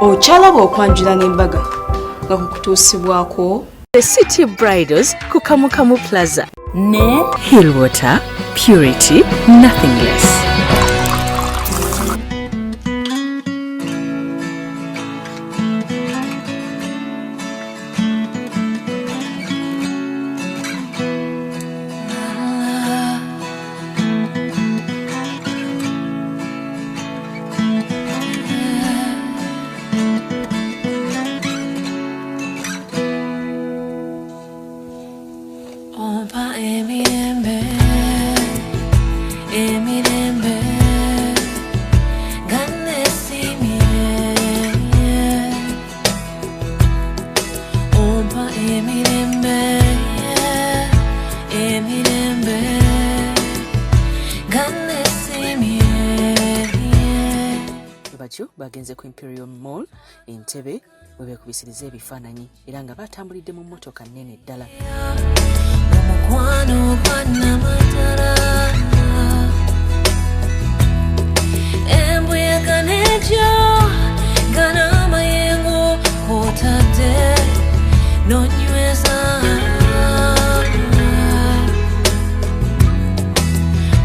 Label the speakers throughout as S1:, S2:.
S1: ochalaba okwanjula n'embaga nga kukutuusibwako
S2: The City Bridals ku Kamukamu Plaza ne Hillwater Purity Nothing Less.
S3: Bagenze ku Imperial Mall Entebbe bwe beekubisiriza ebifaananyi era nga batambulidde mu mmotoka nnene ddala.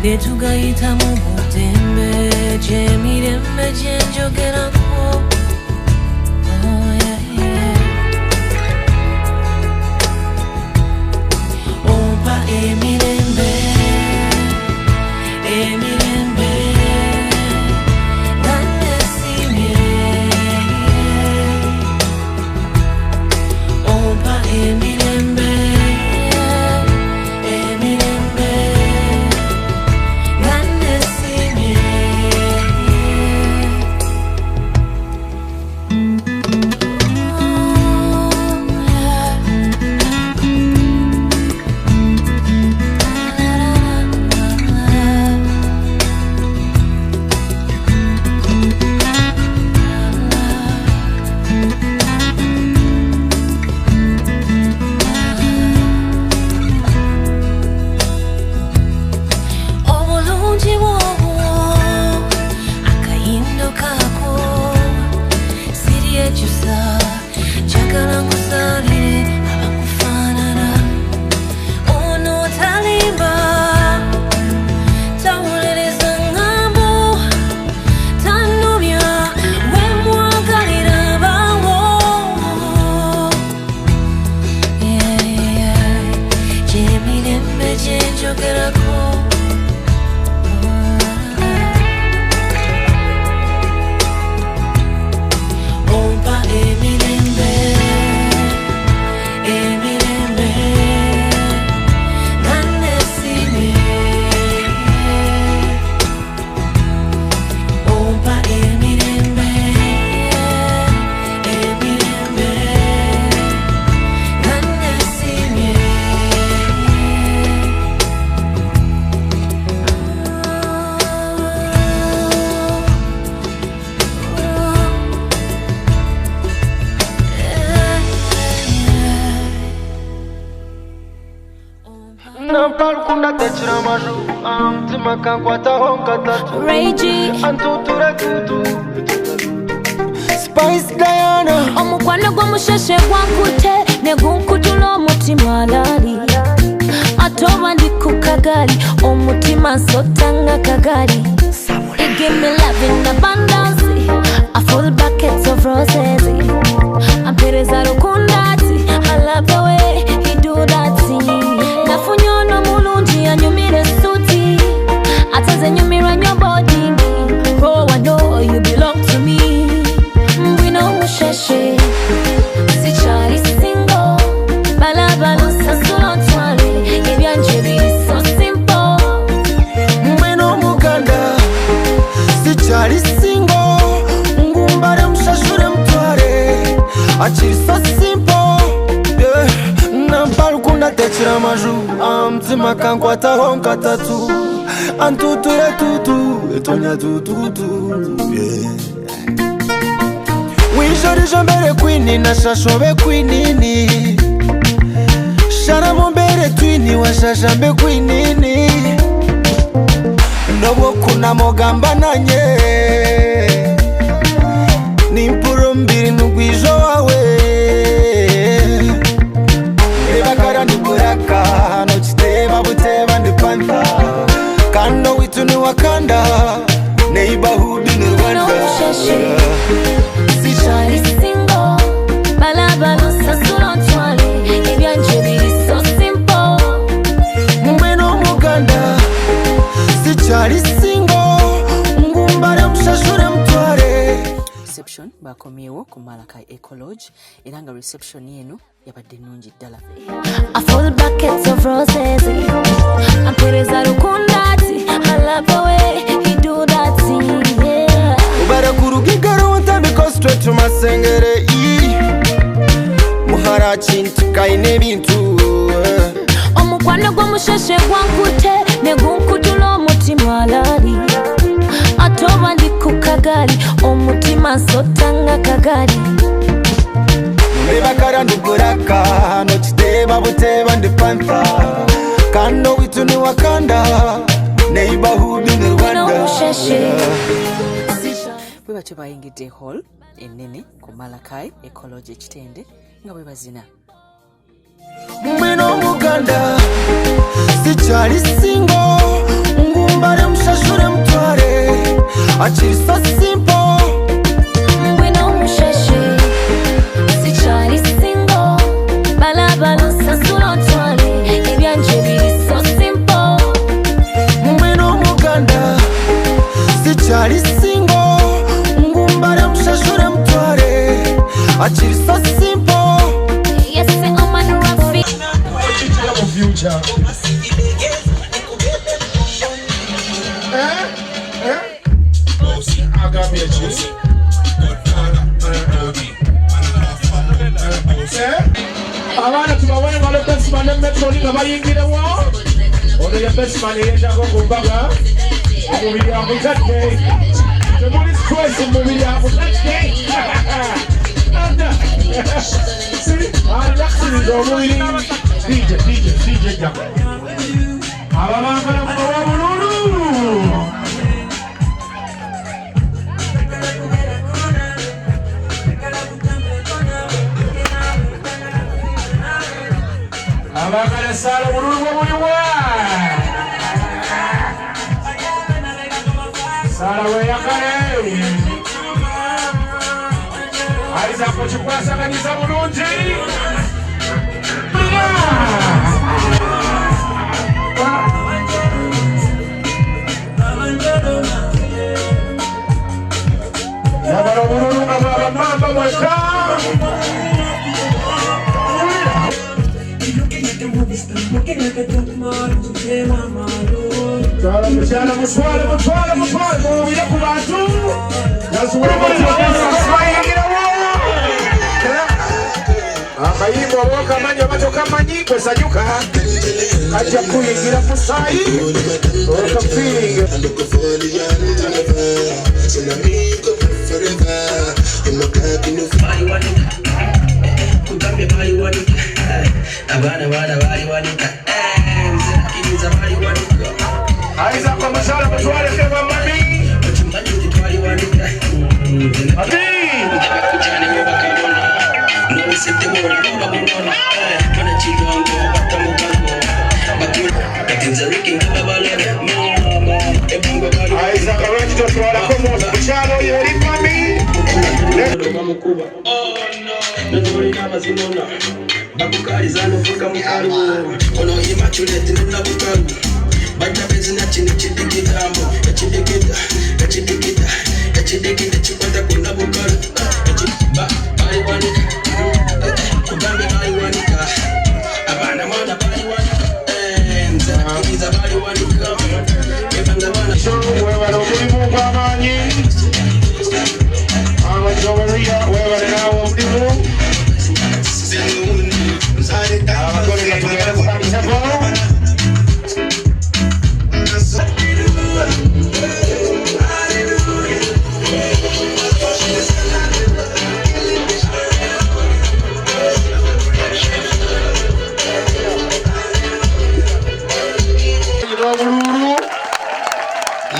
S4: Netugayita mu butembe gyemirembe gyenjogerako. Oh yeah, yeah. Ompa emirembe emirembe gannesimye. Ompa emirembe emirembe
S5: Spice Diana
S4: omukwano gw'omusheshe gwankute ne gunkutula omutima alali atoba ndi ku kagali omutima nsotanga kagali. He give me love in abundance, a full bucket of roses. Ampereza rukundati, I love the way he do that thing. Nafunyono mulungi anyumire suti, ataze nyumira nyobodi. Oh, I know you belong to me. We know musheshe, si chari single. Balabalo sasulo twale, ebyanje biri so simple.
S5: Mweno muganda si chari single. Ngumbare mshashure mtware achiri so simple. Yeah. Nampalukunda techira amaju amtima kankwataho nkatatu antuture tutu etonya tututu. Yeah. Wijorije mbere kwini na shashobe kwinini shara mombere twini wa shashambe kwinini nobo kuna mogamba nanye nimpuro mbi
S3: reception bakomyewo ku Malakai Ecolodge era nga reception eno yabadde nnungi ddala.
S4: A full bucket of roses. Ampereza lukundati. I love the way he do that thing, yeah.
S5: Ubara kurugigaro wantamika straight to masengere muhara chintu kaine bintu
S4: Omukwano gw'omusheshe gwankute ne gunkutula omutima alali atoba ndi ku kagali omutima nsotanga kagali
S5: Neba kara ndukuraka nochiteba buteba ndi pantha kando witu ni Wakanda neighborhood in Rwanda
S3: bwe batyo bayingidde hall ennene ku Malakai Ecolodge Kitende nga bwe bazina.
S5: Mwino Muganda sichali singo ngumbare mshashure mtware achiri so simple
S4: Mwino musheshe sichali singo balabalo sasulo twale ebyanje biri so simple
S5: Mwino Muganda sichali singo ngumbare mshashure mtware achiri so simple
S4: Yes, I'm on Rafi.
S5: Future. I got me a cheese. Abana tubawane ngalo best man metoni ngabayingira wa. Ono ya best man yenda go kumbaga. Umubiri amutake. Temuli stress umubiri amutake. See, I'm relaxing the umubiri. DJ Jam. Ababanga mwa bululu. Abagala sala bululu buliwa. Sala we yakale. Aiza kuchikwasa kanisa bulungi. Yabara bululu ngaba mamba mweka. Chala muswale mubira ku bantu nasubira akayimba abokamanya batokamanyi kwesanyuka ajja kuyingira musayi okafiringa aiza kwa musala mutwale keva mami aiza kawaji tutwala komo mchalo yeri mami
S6: Mamukuba. Oh no, nobody knows Simona. Bakukari zano fuka mukaru. Ono immaculate na bukaru. Bada benzi na chini chidikitambo. Chidikita chikwata kuna bukaru. Bari wanika. Kugambe bari wanika. Abana mwana bari wanika. Nza kiza bari wanika. Kebanga bana.
S5: Show wewe no mulimu kwa manyi. Amajoria wewe na mulimu. Abagore batugenda kukanisa kwa.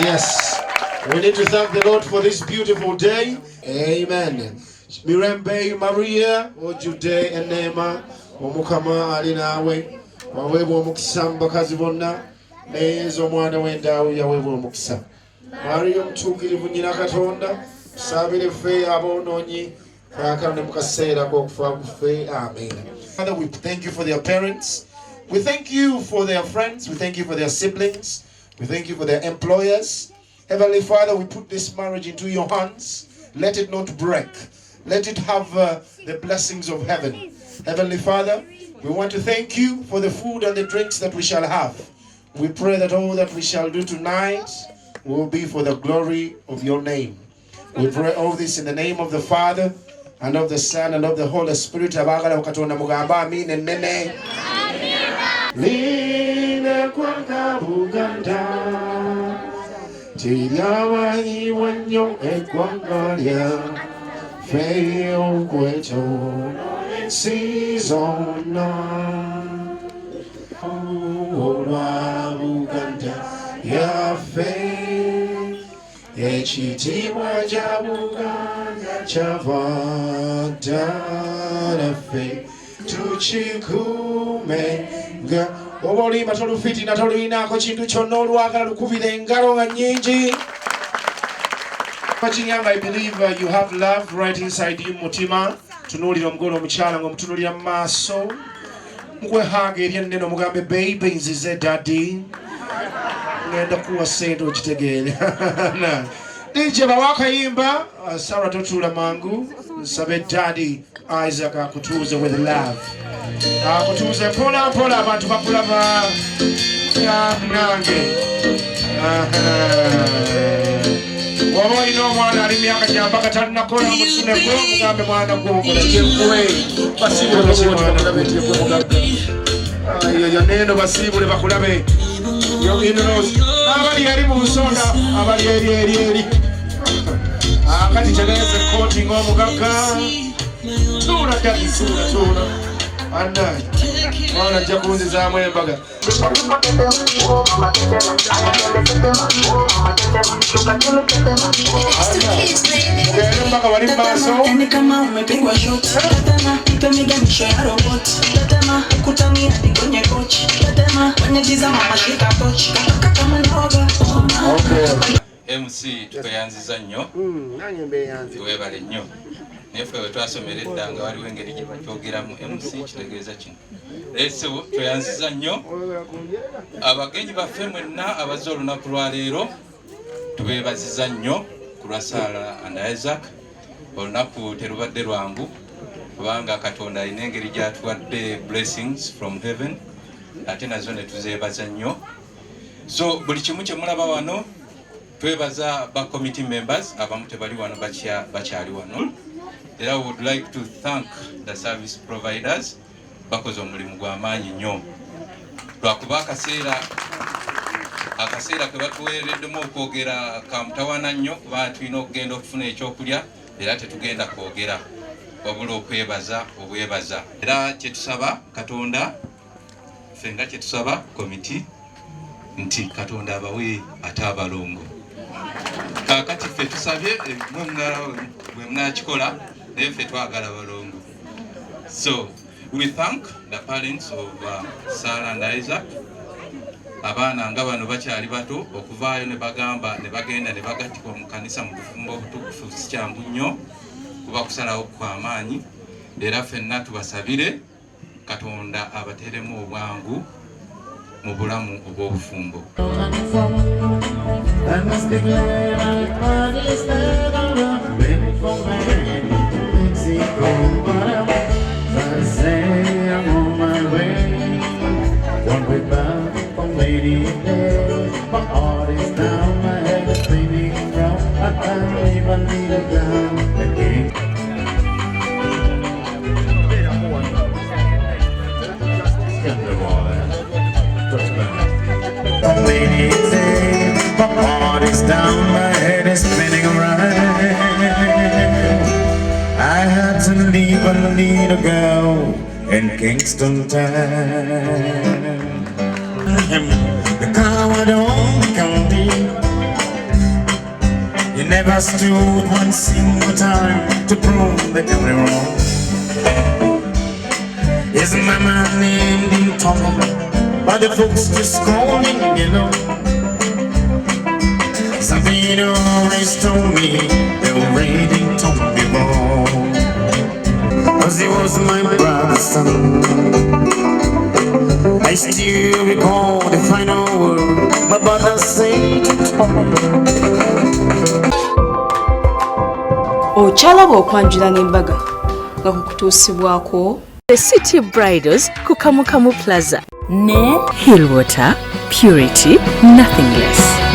S5: Yes, we need to thank the Lord for this beautiful day. Amen. Mirembe Maria, Ojude Enema, Omukama Alinawe, Wawebu Muksamba Kazibona, Nezo Mwana Wendawe Yawebu Muksa. Mario Mtukilivu Nyina Katonda, Sabile Fe Abononyi, Fakane Mukasera Kokfa Fe. Amen. Father, we thank you for their parents. We thank you for their friends. We thank you for their siblings. We thank you for their employers. Heavenly Father, we put this marriage into your hands. Let it not break. Let it have the blessings of heaven. Heavenly Father, we want to thank you for the food and the drinks that we shall have. We pray that all that we shall do tonight will be for the glory of your name. We pray all this in the name of the Father, and of the Son, and of the Holy Spirit. Abagala Katonda mugamba amin and nene. Lina kwanga Buganda Tilawanyi wanyo ekwangalia Feo kweto Sizona Olwa Buganda Ya fe Echitiwa ja Buganda Chavada fe Tuchikume Oba olimba tolufiti na toluyinaako kintu kyonna olwagala lukubira engalo nga nnyingi. Watching young, I believe you have love right inside you mutima. Tunuulira omugole omukyala ng'omutunuulira mu maaso. Mukwehanga ery'ennene omugambe baby nzize daddy. Ngenda kuwa ssente okitegeere. DJ bawaakayimba Sarah totuula mangu. Nsabe daddy Isaac akutuuze with love. Akutuuze mpola mpola abantu bakulaba nange. Waba olina omwana ali myaka gyambaka talinakola musuneko mugambe mwana gw'omukolekekwe basiibule bakulabe neno basiibule bakulabe abali eri mu nsonda abali eri kati tegeeze kooti ng'omugagga tuula ddaki tuula annaye mwana ajja kunzizaamu embaga mpaka wali maaso kama umepigwa shoti tetema ipemeganisho ya roboti tetema kutamia kwenye kochi tetema kwenye giza mama shika tochi kama ndoga
S7: MC tukayanziza nnyo nange mbeyanzi webale nnyo nefe wetwasomera eddanga waliwo engeri gye bakyogeramu MC kitegeeza kino leero tweyanziza nnyo abagenyi baffe mwenna abazze olunaku lwaleero tubeebaziza nnyo ku lwa Sarah and Isaac. Olunaku terubadde lwangu kubanga Katonda alina engeri gy'atuwadde blessings from heaven ate nazo ne tuzeebaza nnyo. So buli kimu kye mulaba wano twebaza ba committee members abamu tebali wano bakyali wano. Era we would like to thank the service providers bakoze omulimu gw'amaanyi nnyo lwakuba akaseera ke batuweereddemu okwogera kamutawaana nnyo kuba tulina okugenda okufuna ekyokulya era tetugenda kwogera wabula okwebaza obwebaza. Era kyetusaba Katonda fenga kyetusaba komiti nti Katonda abawe ate abalongo. Kakati ffe tusabye bwe munakikola naye ffe twagala balongo. So we thank the parents of Sarah and Isaac. Abaana nga bano bakyali bato okuvaayo ne bagamba ne bagenda ne bagattibwa mu kanisa mu bufumbo obutukuvu si kyangu nnyo kuba kusalawo kw'amaanyi. Era ffenna tubasabire Katonda abateremu obwangu mu bulamu obw'obufumbo. My heart is down, my head is spinning round. I can't even leave it down again. My heart is down, my head is spinning around. I had to leave a little girl in Kingston town. The coward on the county. You never stood one single time to prove that you were wrong. His mama named him Tom, but the folks just called him, you know. Some people always told me they were raiding Tom before, 'cause he was my brother's son. I still recall the final word my brother said to Tom.
S1: okyalaba okwanjula n'embaga nga kukutuusibwako
S2: The City Bridals ku Kamukamu Plaza ne Hillwater Purity Nothing Less.